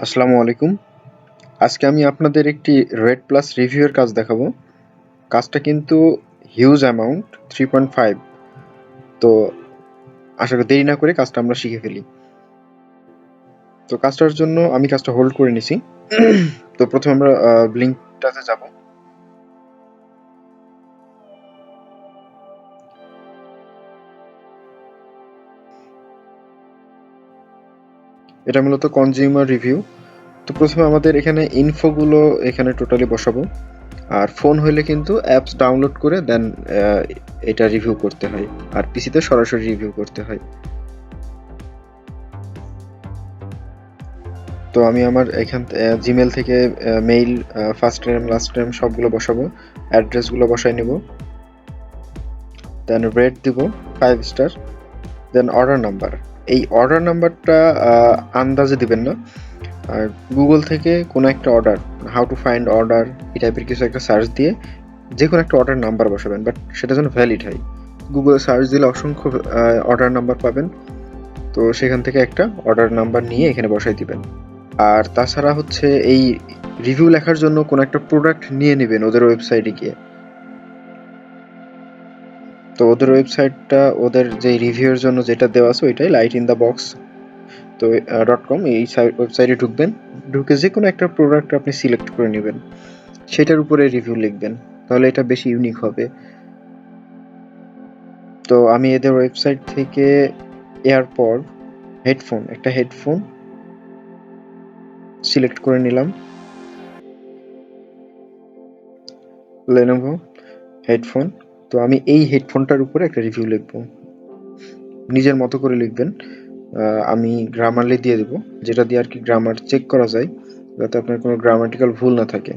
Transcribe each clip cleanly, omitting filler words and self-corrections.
আসসালামু আলাইকুম। আজকে আমি আপনাদের একটি রেড প্লাস রিভিউয়ের কাজ দেখাবো। কাজটা কিন্তু হিউজ অ্যামাউন্ট 3.5। তো আশা করি দেরি না করে কাজটা আমরা শিখে ফেলি। তো কাজটার জন্য আমি কাজটা হোল্ড করে নিছি। তো প্রথমে আমরা লিঙ্কটাতে যাব। এটা মূলত কনজিউমার রিভিউ। তো প্রথমে আমাদের এখানে ইনফোগুলো এখানে টোটালি বসাবো। আর ফোন হইলে কিন্তু অ্যাপস ডাউনলোড করে দেন এটা রিভিউ করতে হয়, আর পিসিতে সরাসরি রিভিউ করতে হয়। তো আমি আমার এখান জিমেল থেকে mail, first name last name সবগুলো বসাবো, অ্যাড্রেসগুলো বসাই নেব, দেন রেট দিব 5 স্টার, দেন অর্ডার নাম্বার। এই অর্ডার নাম্বারটা আন্দাজে দিবেন না। গুগল থেকে কোনো একটা order, how to find order, এই টাইপের কিছু একটা সার্চ দিয়ে যে কোনো একটা অর্ডার নাম্বার বসাবেন, বাট সেটা যেন ভ্যালিড হয়। গুগলে সার্চ দিলে অসংখ্য অর্ডার নাম্বার পাবেন, তো সেখান থেকে একটা অর্ডার নাম্বার নিয়ে এখানে বসাই দিবেন। আর তাছাড়া হচ্ছে এই রিভিউ লেখার জন্য কোনো একটা প্রোডাক্ট নিয়ে নেবেন ওদের ওয়েবসাইটে গিয়ে। তো ওদের ওয়েবসাইটটা, ওদের যে রিভিউয়ের জন্য যেটা দেওয়া আছে ওইটাই লাইট ইন দ্য বক্স তো .com, এই ওয়েবসাইটে ঢুকবেন। ঢুকে যে কোনো একটা প্রোডাক্ট আপনি সিলেক্ট করে নেবেন, সেটার উপরে রিভিউ লিখবেন, তাহলে এটা বেশি ইউনিক হবে। তো আমি এদের ওয়েবসাইট থেকে এয়ারপড একটা হেডফোন সিলেক্ট করে নিলাম, লেনোভো হেডফোন। তো আমি এই হেডফোনটার উপরে একটা রিভিউ লিখবো, নিজের মতো করে লিখবেন। আমি গ্রামারলি দিয়ে দেবো, যেটা দিয়ে আর কি গ্রামার চেক করা যায়, যাতে আপনার কোনো গ্রামাটিক্যাল ভুল না থাকে।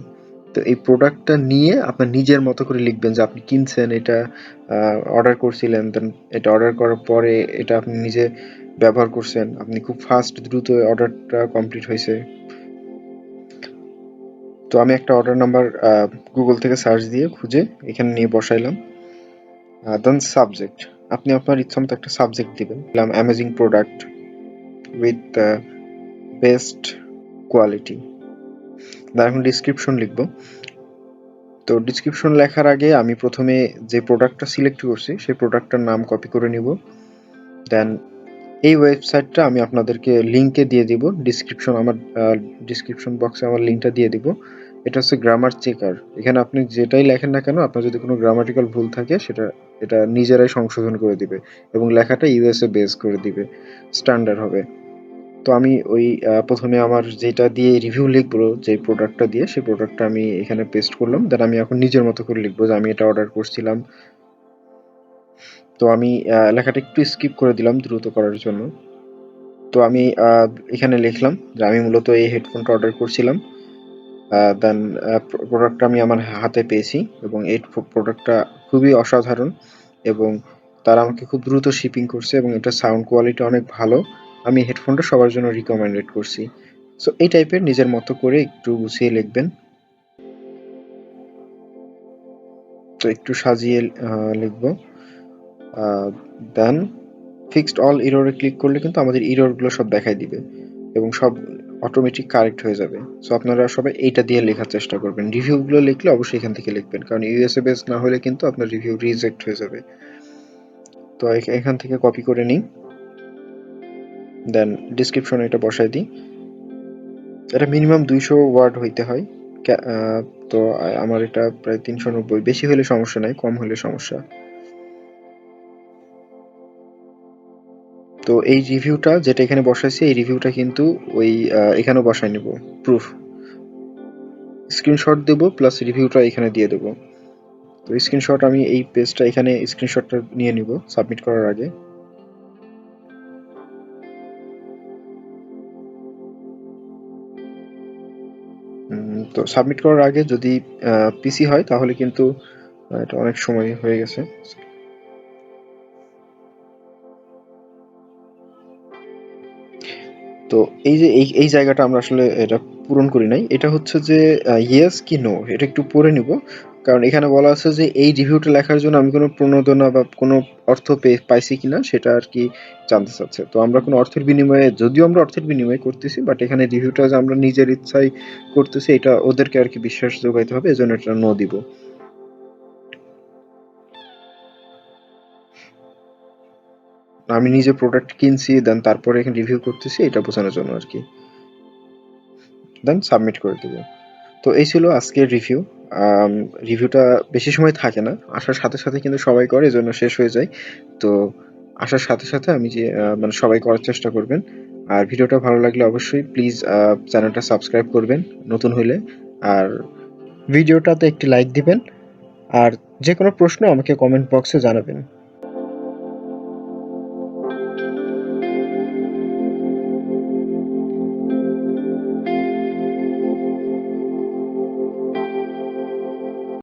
তো এই প্রোডাক্টটা নিয়ে আপনার নিজের মতো করে লিখবেন যে আপনি কিনছেন এটা, অর্ডার করছিলেন, দেন এটা অর্ডার করার পরে এটা আপনি নিজে ব্যবহার করছেন, আপনি খুব ফাস্ট দ্রুত অর্ডারটা কমপ্লিট হয়েছে। তো আমি একটা অর্ডার নাম্বার গুগল থেকে সার্চ দিয়ে খুঁজে এখানে নিয়ে বসাইলাম। দেন সাবজেক্ট, আপনি আপনার ইচ্ছামতো একটা সাবজেক্ট দিবেন। Amazing product with best quality. এখন ডিসক্রিপশন লিখব। তো ডিসক্রিপশন লেখার আগে আমি প্রথমে যে প্রোডাক্টটা সিলেক্ট করছি সেই প্রোডাক্টটার নাম কপি করে নিব। দেন এই ওয়েবসাইটটা আমি আপনাদেরকে লিঙ্কে দিয়ে দিব, আমার ডিসক্রিপশন বক্সে আমার লিঙ্কটা দিয়ে দিব। এটা হচ্ছে গ্রামার চেকার। এখানে আপনি যেটাই লেখেন না কেন, আপনার যদি কোনো গ্রামাটিক্যাল ভুল থাকে এটা নিজেরাই সংশোধন করে দিবে এবং লেখাটা ইউএসএ বেস করে দিবে, স্ট্যান্ডার্ড হবে। তো আমি ওই প্রথমে আমার যেটা দিয়ে রিভিউ লিখবো, যে প্রোডাক্টটা দিয়ে, সেই প্রোডাক্টটা আমি এখানে পেস্ট করলাম। দেন আমি এখন নিজের মতো করে লিখবো যে আমি এটা অর্ডার করছিলাম। তো আমি লেখাটা একটু স্কিপ করে দিলাম দ্রুত করার জন্য। তো আমি এখানে লিখলাম যে আমি মূলত এই হেডফোনটা অর্ডার করছিলাম। দেন প্রোডাক্টটা আমি আমার হাতে পেয়েছি এবং এই প্রোডাক্টটা খুবই অসাধারণ এবং তারা আমাকে খুব দ্রুত শিপিং করছে এবং এটা সাউন্ড কোয়ালিটি অনেক ভালো। আমি হেডফোনটা সবার জন্য রিকমেন্ডেড করছি। সো এই টাইপের নিজের মতো করে একটু গুছিয়ে লিখবেন। তো একটু সাজিয়ে লিখবো। দেন ফিক্সড অল ইররে ক্লিক করলে কিন্তু আমাদের ইররগুলো সব দেখাই দিবে এবং সব অটোমেটিক কারেক্ট হয়ে যাবে। সো আপনারা সবাই এইটা দিয়ে লেখার চেষ্টা করবেন। রিভিউগুলো লিখলে অবশ্যই এখান থেকে লিখবেন, কারণ ইউএসএ বেস না হলে কিন্তু আপনার রিভিউ রিজেক্ট হয়ে যাবে। তো এখান থেকে কপি করে নিই, দেন ডিসক্রিপশনে এটা বসাই দিই। এটা মিনিমাম 200 ওয়ার্ড হইতে হয়। তো আমার এটা প্রায় 390, বেশি হলে সমস্যা নাই, কম হলে সমস্যা। তো এই রিভিউটা যেটা এখানে বসাইছি, এই রিভিউটা কিন্তু ওই এখানেও বসাই নেব, প্রুফ স্ক্রিনশট দেব প্লাস রিভিউটা এখানে দিয়ে দেব। তো স্ক্রিনশট আমি এই পেজটা এখানে স্ক্রিনশটটা নিয়ে নিব সাবমিট করার আগে। তো সাবমিট করার আগে যদি পিসি হয় তাহলে কিন্তু এটা অনেক সময় হয়ে গেছে। তো এই যে এই জায়গাটা আমরা আসলে এটা পূরণ করি নাই। এটা হচ্ছে যে ইয়েস কি নো, এটা একটু পড়ে নিব, কারণ এখানে বলা আছে যে এই রিভিউটা লেখার জন্য আমি কোনো প্রণোদনা বা কোনো অর্থ পাইছি কিনা সেটা আর কি জানতে চাচ্ছে। তো আমরা কোনো অর্থের বিনিময়ে, যদিও আমরা অর্থের বিনিময়ে করতেছি, বাট এখানে রিভিউটা যে আমরা নিজের ইচ্ছায় করতেছি এটা ওদেরকে আর কি বিশ্বাস যোগাইতে হবে, এজন্য এটা নো দিব। আমি নিজে প্রোডাক্ট কিনছি দেন তারপরে এখানে রিভিউ করতেছি এটা বোঝানোর জন্য আর কি। দেন সাবমিট করে দেবো। তো এই ছিল আজকের রিভিউ। রিভিউটা বেশি সময় থাকে না, আসার সাথে সাথে কিন্তু সবাই করে, এজন্য শেষ হয়ে যায়। তো আসার সাথে সাথে আমি যে মানে সবাই করার চেষ্টা করবেন। আর ভিডিওটা ভালো লাগলে অবশ্যই প্লিজ চ্যানেলটা সাবস্ক্রাইব করবেন নতুন হইলে, আর ভিডিওটাতে একটি লাইক দিবেন, আর যে কোনো প্রশ্ন আমাকে কমেন্ট বক্সে জানাবেন।